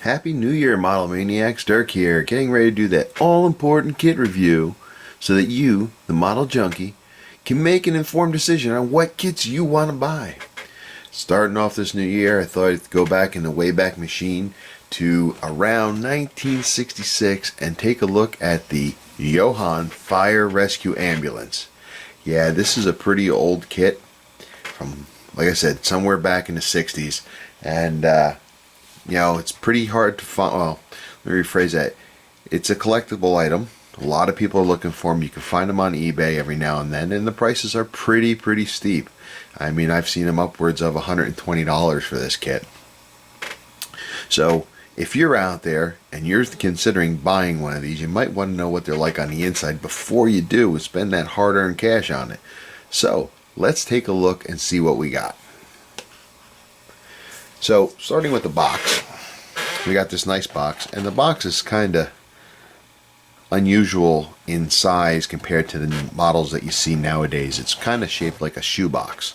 Happy New Year, Model Maniacs. Dirk here, getting ready to do that all-important kit review so that you, the model junkie, can make an informed decision on what kits you want to buy. Starting off this new year, I thought I'd go back in the Wayback Machine to around 1966 and take a look at the JoHan Fire Rescue Ambulance. Yeah, this is a pretty old kit from, like I said, somewhere back in the 60s, and you know, it's pretty hard to find. Well, let me rephrase that. It's a collectible item. A lot of people are looking for them. You can find them on eBay every now and then, and the prices are pretty steep. I mean, I've seen them upwards of $120 for this kit. So if you're out there and you're considering buying one of these, you might want to know what they're like on the inside before you do and spend that hard-earned cash on it. So let's take a look and see what we got. So starting with the box, we got this nice box, and the box is kind of unusual in size compared to the models that you see nowadays. It's kind of shaped like a shoebox,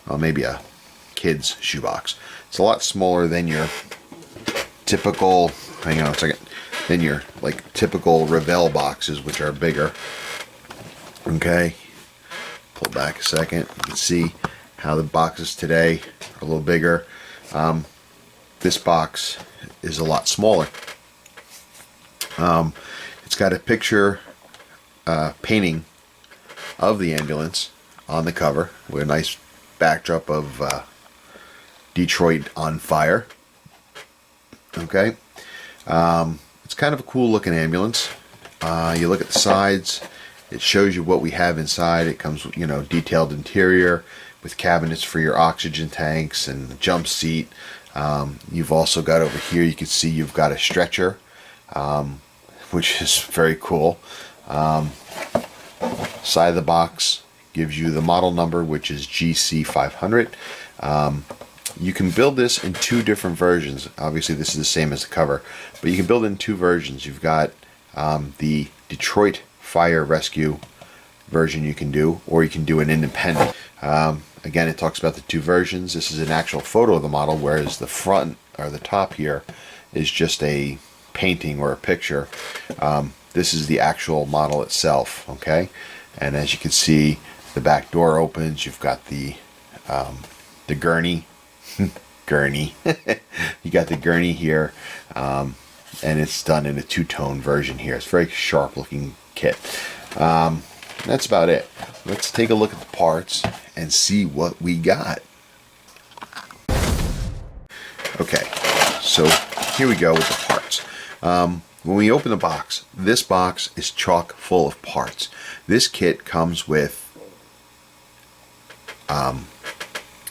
well, maybe a kid's shoebox. It's a lot smaller than your typical, hang on a second, than your like typical Revell boxes, which are bigger. Okay, pull back a second. You can see how the boxes today are a little bigger. This box is a lot smaller. It's got a picture painting of the ambulance on the cover with a nice backdrop of Detroit on fire. Okay, it's kind of a cool looking ambulance. You look at the sides, it shows you what we have inside. It comes, you know, detailed interior with cabinets for your oxygen tanks and the jump seat. You've also got over here, you can see you've got a stretcher, which is very cool. Side of the box gives you the model number, which is GC500. You can build this in two different versions. Obviously this is the same as the cover, but you can build it in two versions. You've got the Detroit Fire Rescue version you can do, or you can do an independent. Again, it talks about the two versions. This is an actual photo of the model, whereas the front or the top here is just a painting or a picture. This is the actual model itself, okay? And as you can see, the back door opens. You've got the gurney. Gurney. You got the gurney here, and it's done in a two-tone version here. It's a very sharp-looking kit. That's about it. Let's take a look at the parts and see what we got. Okay, so here we go with the parts. When we open the box, this box is chock full of parts. This kit comes with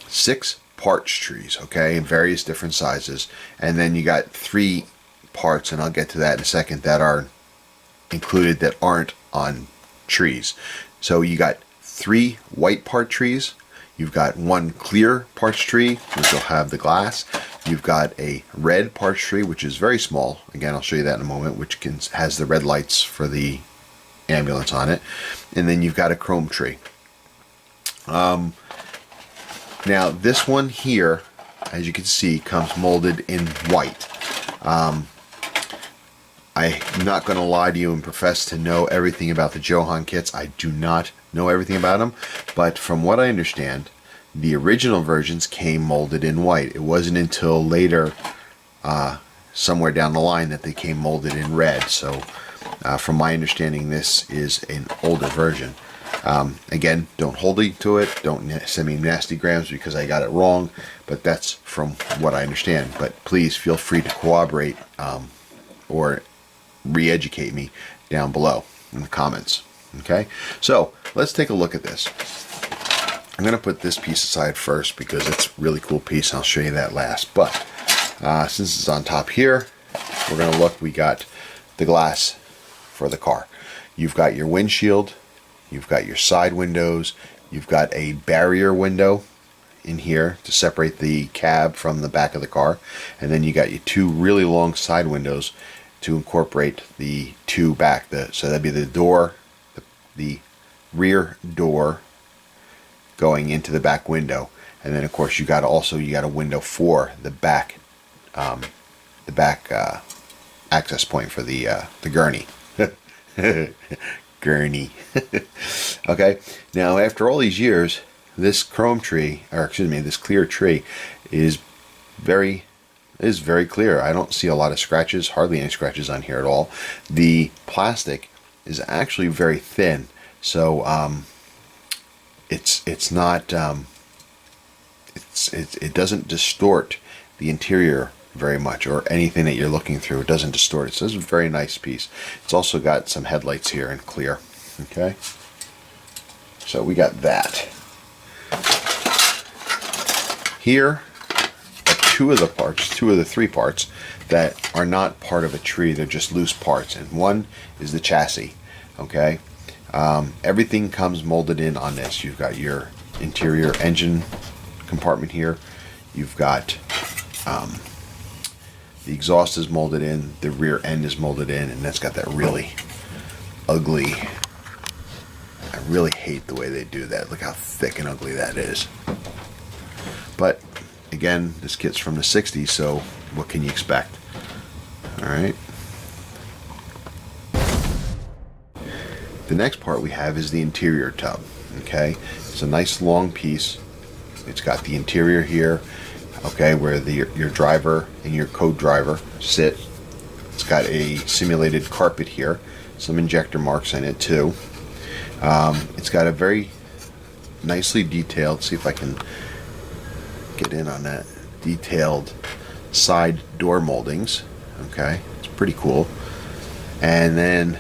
6 parts trees, okay, in various different sizes, and then you got 3 parts, and I'll get to that in a second, that are included that aren't on trees. So you got 3 white part trees, you've got 1 clear parts tree, which will have the glass, you've got a red parts tree, which is very small, again I'll show you that in a moment, which has the red lights for the ambulance on it, and then you've got a chrome tree. Now this one here, as you can see, comes molded in white. I'm not going to lie to you and profess to know everything about the JoHan kits. I do not know everything about them, but from what I understand, the original versions came molded in white. It wasn't until later, somewhere down the line, that they came molded in red. So from my understanding, this is an older version. Again, don't hold me to it. Don't send me nasty grams because I got it wrong, but that's from what I understand. But please feel free to corroborate or re-educate me down below in the comments. Okay, so let's take a look at this. I'm going to put this piece aside first because it's a really cool piece, and I'll show you that last. But since it's on top here, we're going to look. We got the glass for the car. You've got your windshield, you've got your side windows, you've got a barrier window in here to separate the cab from the back of the car, and then you got your 2 really long side windows to incorporate the 2 back. So that'd be the door, the rear door going into the back window, and then of course you got a window for the back back access point for the gurney. Gurney. Okay, now after all these years, this chrome tree, or excuse me, this clear tree is very clear. I don't see a lot of scratches, hardly any scratches on here at all. The plastic is actually very thin, so it's not it doesn't distort the interior very much, or anything that you're looking through. It doesn't distort it. So it's a very nice piece. It's also got some headlights here in clear. Okay, so we got that. Here are two of the three parts that are not part of a tree. They're just loose parts, and one is the chassis. Okay, everything comes molded in on this. You've got your interior engine compartment here. You've got the exhaust is molded in, the rear end is molded in, and that's got that really ugly, I really hate the way they do that. Look how thick and ugly that is. But again, this kit's from the 60s, so what can you expect? Alright. The next part we have is the interior tub. Okay, it's a nice long piece. It's got the interior here, okay, where your driver and your co-driver sit. It's got a simulated carpet here, some injector marks in it too. It's got a very nicely detailed, see if I can get in on that, detailed side door moldings. Okay, it's pretty cool. And then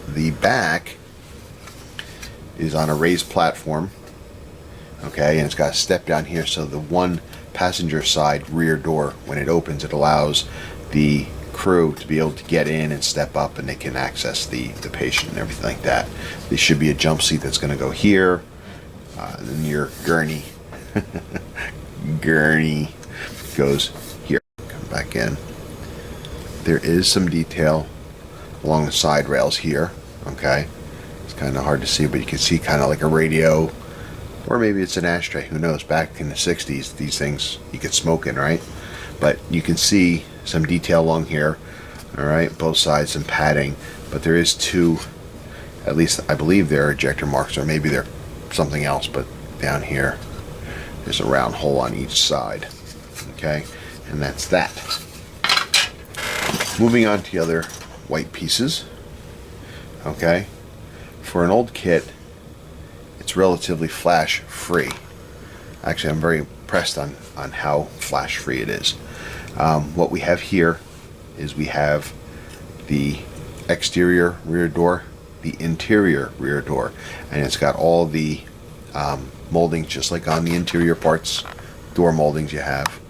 the back is on a raised platform. Okay, and it's got a step down here, so the one passenger side rear door, when it opens, it allows the crew to be able to get in and step up, and they can access the patient and everything like that. There should be a jump seat that's going to go here, and then your gurney goes here. Come back in. There is some detail along the side rails here. Okay, it's kind of hard to see, but you can see kind of like a radio, or maybe it's an ashtray, who knows. Back in the 60s, these things you could smoke in, right? But you can see some detail along here. All right, both sides, some padding, but there is two, at least I believe they're ejector marks, or maybe they're something else, but down here there's a round hole on each side. Okay, and that's that. Moving on to the other white pieces. Okay, for an old kit, it's relatively flash free. Actually, I'm very impressed on how flash free it is. What we have here is we have the exterior rear door, the interior rear door, and it's got all the moldings just like on the interior parts, door moldings you have.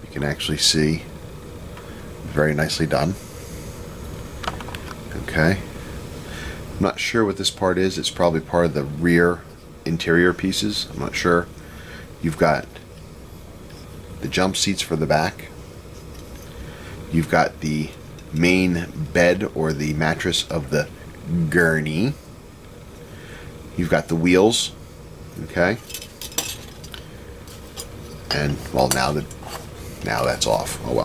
You can actually see, very nicely done. Okay, I'm not sure what this part is. It's probably part of the rear interior pieces. I'm not sure. You've got the jump seats for the back. You've got the main bed or the mattress of the gurney. You've got the wheels. Okay, and well, now that's off. Oh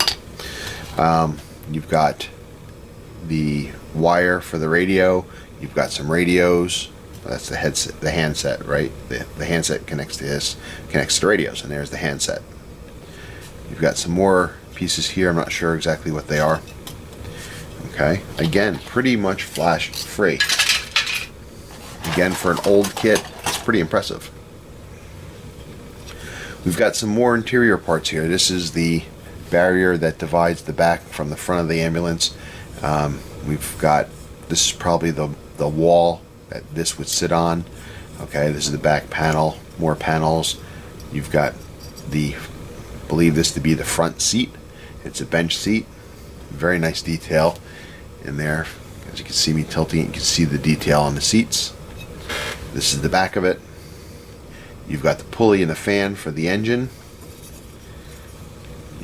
well. You've got the wire for the radio. You've got some radios. That's the headset, the handset, right? The handset connects to this, connects to radios, and there's the handset. You've got some more pieces here. I'm not sure exactly what they are. Okay, again, pretty much flash free. Again, for an old kit, it's pretty impressive. We've got some more interior parts here. This is the barrier that divides the back from the front of the ambulance. We've got, this is probably the wall that this would sit on. Okay, this is the back panel, more panels. You've got believe this to be the front seat. It's a bench seat. Very nice detail in there. As you can see me tilting it, you can see the detail on the seats. This is the back of it. You've got the pulley and the fan for the engine.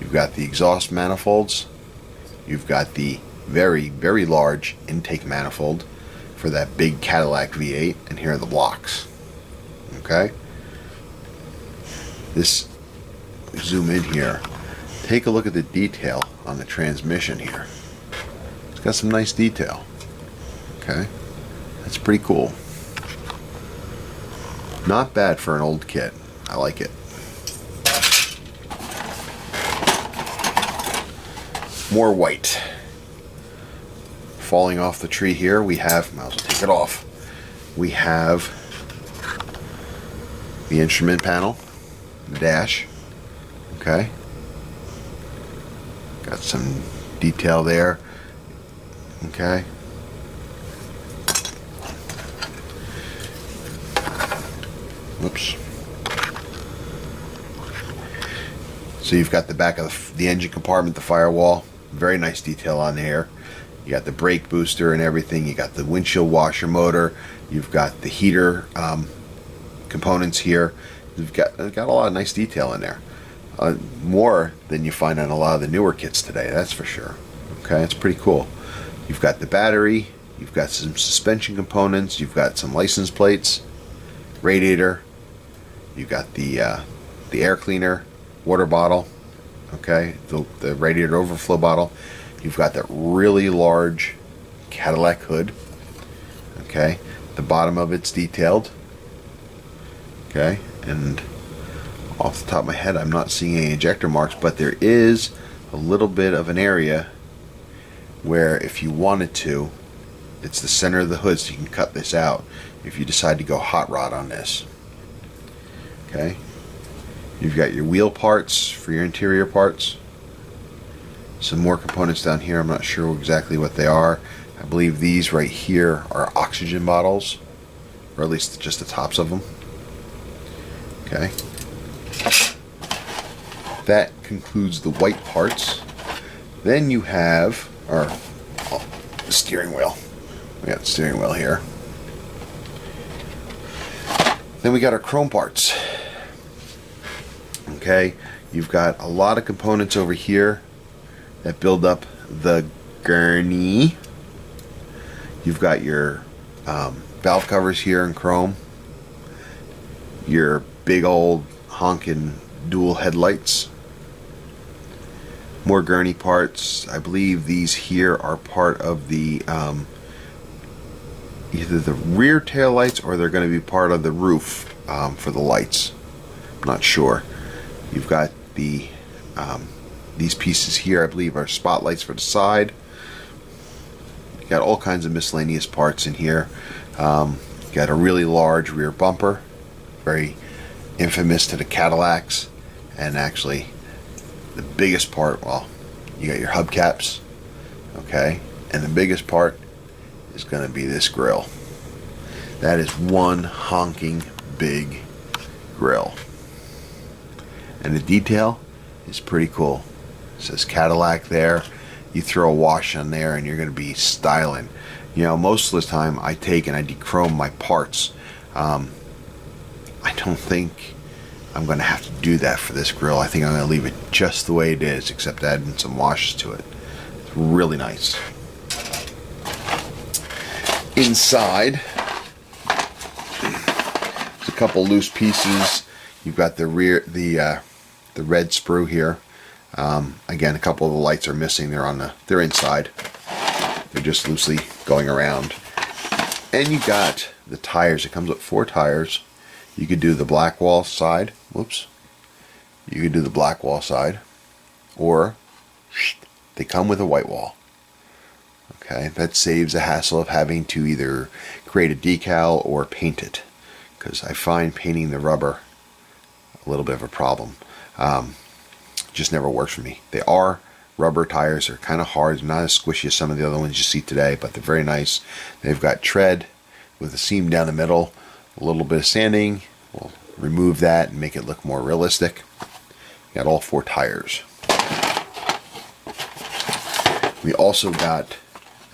You've got the exhaust manifolds. You've got the very, very large intake manifold for that big Cadillac V8, and here are the blocks. Okay, this, zoom in here, take a look at the detail on the transmission here. It's got some nice detail. Okay, that's pretty cool. Not bad for an old kit. I like it. More white. Falling off the tree here, we have, might as well take it off. We have the instrument panel, the dash. Okay. Got some detail there. Okay. Whoops. So you've got the back of the engine compartment, the firewall. Very nice detail on there. You got the brake booster and everything. You got the windshield washer motor. You've got the heater components here. You've got a lot of nice detail in there. More than you find on a lot of the newer kits today, that's for sure. Okay, it's pretty cool. You've got the battery. You've got some suspension components. You've got some license plates, radiator. You've got the air cleaner, water bottle. Okay, the radiator overflow bottle. You've got that really large Cadillac hood. Okay, the bottom of it's detailed. Okay, and off the top of my head, I'm not seeing any ejector marks, but there is a little bit of an area where, if you wanted to, it's the center of the hood, so you can cut this out if you decide to go hot rod on this. Okay, you've got your wheel parts for your interior parts. Some more components down here. I'm not sure exactly what they are. I believe these right here are oxygen bottles, or at least just the tops of them. Okay. That concludes the white parts. Then you have the steering wheel. We got the steering wheel here. Then we got our chrome parts. Okay, you've got a lot of components over here that build up the gurney. You've got your valve covers here in chrome. Your big old honkin' dual headlights. More gurney parts. I believe these here are part of the either the rear tail lights, or they're going to be part of the roof for the lights. I'm not sure. You've got the these pieces here, I believe, are spotlights for the side. You got all kinds of miscellaneous parts in here. Got a really large rear bumper, very infamous to the Cadillacs, and actually the biggest part, well, you got your hubcaps, okay, and the biggest part is going to be this grill. That is one honking big grill, and the detail is pretty cool. It says Cadillac there. You throw a wash on there and you're going to be styling. You know, most of the time I take and I dechrome my parts. I don't think I'm going to have to do that for this grill. I think I'm going to leave it just the way it is, except adding some washes to it. It's really nice. Inside, there's a couple loose pieces. You've got the rear, the red sprue here. Again, a couple of the lights are missing. They're inside. They're just loosely going around. And you got the tires. It comes with 4 tires. You could do the black wall side. Whoops. You could do the black wall side, or they come with a white wall. Okay, that saves the hassle of having to either create a decal or paint it, because I find painting the rubber a little bit of a problem. Just never works for me. They are rubber tires. They're kind of hard, not as squishy as some of the other ones you see today, but they're very nice. They've got tread with a seam down the middle. A little bit of sanding will remove that and make it look more realistic. Got all 4 tires. We also got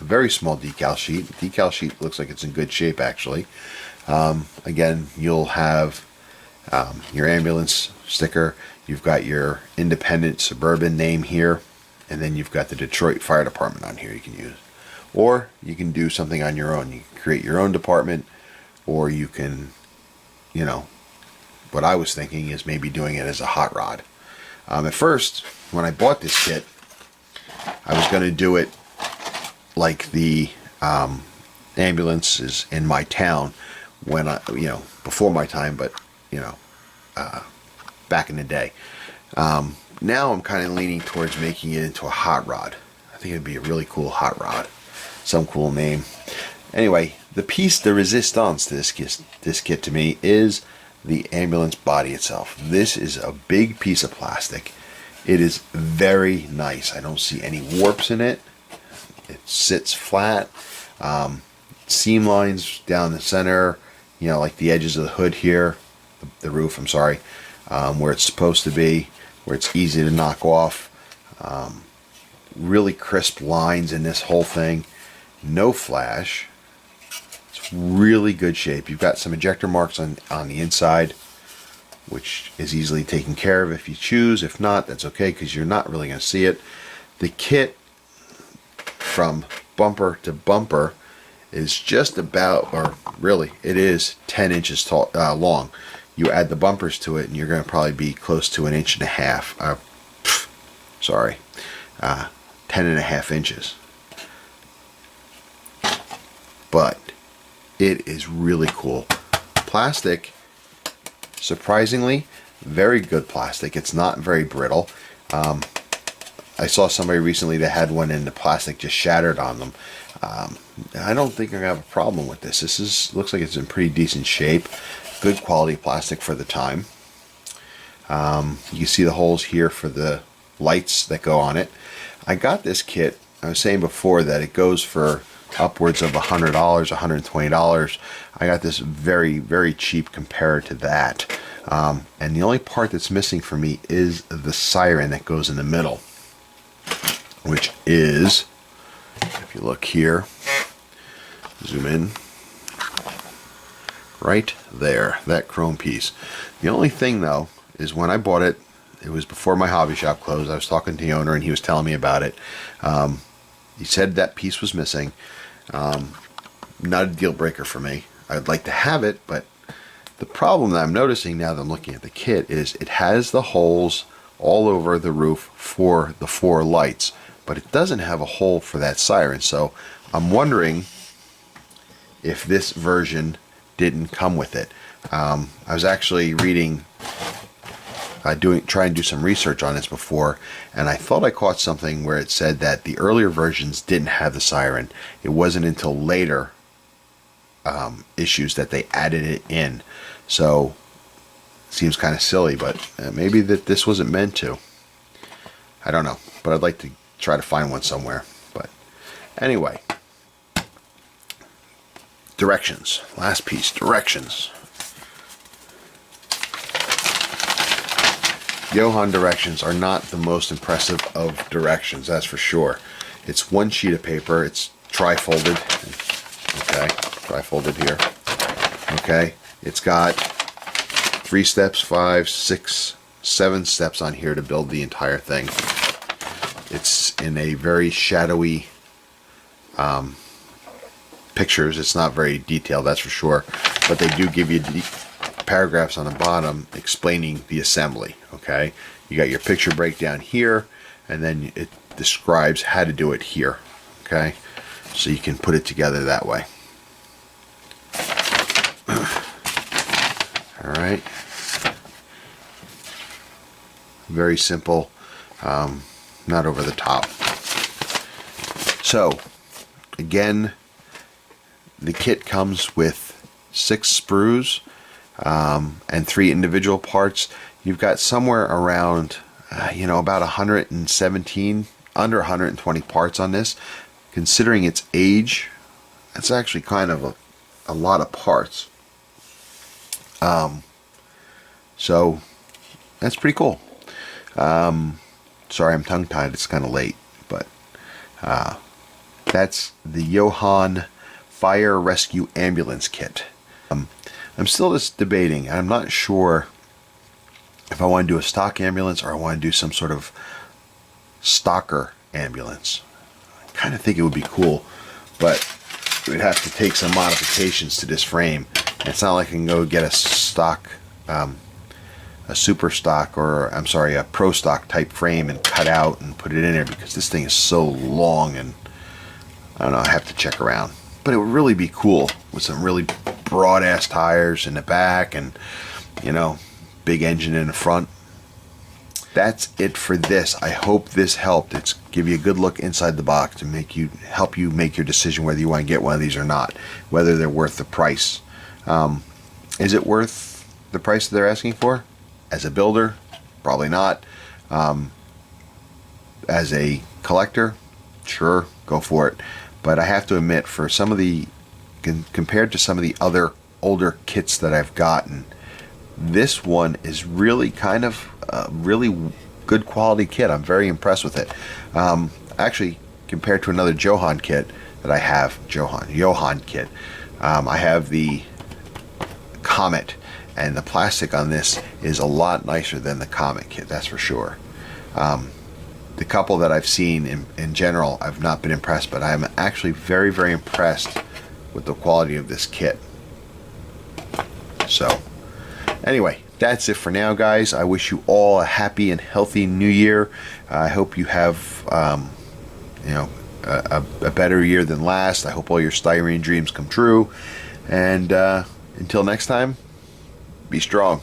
a very small decal sheet. The decal sheet looks like it's in good shape, actually. Again, you'll have your ambulance sticker. You've got your independent suburban name here, and then you've got the Detroit Fire Department on here you can use. Or you can do something on your own. You can create your own department, or you can, you know, what I was thinking is maybe doing it as a hot rod. At first, when I bought this kit, I was going to do it like the ambulances in my town when before my time, but back in the day. Now I'm kind of leaning towards making it into a hot rod. I think it'd be a really cool hot rod. Some cool name. Anyway, the piece de resistance to this kit to me is the ambulance body itself. This is a big piece of plastic. It is very nice. I don't see any warps in it. It sits flat. Seam lines down the center, like the edges of the hood here, the roof, I'm sorry, where it's supposed to be, where it's easy to knock off. Really crisp lines in this whole thing. No flash. It's really good shape. You've got some ejector marks on the inside, which is easily taken care of if you choose. If not, that's okay, because you're not really going to see it. The kit from bumper to bumper is just about, or really, it is 10 inches tall, long. You add the bumpers to it, and you're going to probably be close to 1.5 inches. 10.5 inches. But it is really cool. Plastic, surprisingly, very good plastic. It's not very brittle. I saw somebody recently that had one and the plastic just shattered on them. I don't think I'm going to have a problem with this. Looks like it's in pretty decent shape. Good quality plastic for the time. You can see the holes here for the lights that go on it. I got this kit, I was saying before that it goes for upwards of $100, $120. I got this very, very cheap compared to that. And the only part that's missing for me is the siren that goes in the middle, which is, if you look here, zoom in, right there, that chrome piece. The only thing though is when I bought it, it was before my hobby shop closed. I was talking to the owner and he was telling me about it. He said that piece was missing. Not a deal breaker for me. I'd like to have it, but the problem that I'm noticing now that I'm looking at the kit is it has the holes all over the roof for the 4 lights, but it doesn't have a hole for that siren. So I'm wondering if this version didn't come with it. I was actually reading, trying to do some research on this before, and I thought I caught something where it said that the earlier versions didn't have the siren. It wasn't until later issues that they added it in. So seems kind of silly, but maybe that this wasn't meant to. I don't know, but I'd like to try to find one somewhere. But anyway, directions. Last piece, directions. JoHan directions are not the most impressive of directions, that's for sure. It's one sheet of paper. It's tri-folded. Okay, tri-folded here. Okay, it's got 3 steps, 5, 6, 7 steps on here to build the entire thing. It's in a very shadowy pictures. It's not very detailed, that's for sure. But they do give you paragraphs on the bottom explaining the assembly. Okay, you got your picture breakdown here, and then it describes how to do it here. Okay, so you can put it together that way. All right, very simple, not over the top. So again, the kit comes with 6 sprues and 3 individual parts. You've got somewhere around about 117, under 120 parts on this. Considering its age, that's actually kind of a lot of parts. So that's pretty cool. Sorry, I'm tongue-tied. It's kind of late, but that's the JoHan Fire Rescue Ambulance Kit. I'm still just debating. I'm not sure if I want to do a stock ambulance or I want to do some sort of stalker ambulance. I kind of think it would be cool, but we'd have to take some modifications to this frame. It's not like I can go get a stock super stock, or I'm sorry, a pro stock type frame and cut out and put it in there, because this thing is so long, and I don't know, I have to check around. But it would really be cool with some really broad ass tires in the back, and you know, big engine in the front. That's it for this. I hope this helped. It's give you a good look inside the box to help you make your decision whether you want to get one of these or not, whether they're worth the price. Is it worth the price that they're asking for? As a builder, probably not. As a collector, sure, go for it. But I have to admit, for some of the, compared to some of the other older kits that I've gotten, this one is really kind of a really good quality kit. I'm very impressed with it. Actually, compared to another JoHan kit that I have, JoHan kit, I have the Comet, and the plastic on this is a lot nicer than the Comet kit, that's for sure. The couple that I've seen in general, I've not been impressed, but I'm actually very, very impressed with the quality of this kit. So, anyway, that's it for now, guys. I wish you all a happy and healthy new year. I hope you have, you know, a better year than last. I hope all your styrene dreams come true. And until next time, be strong.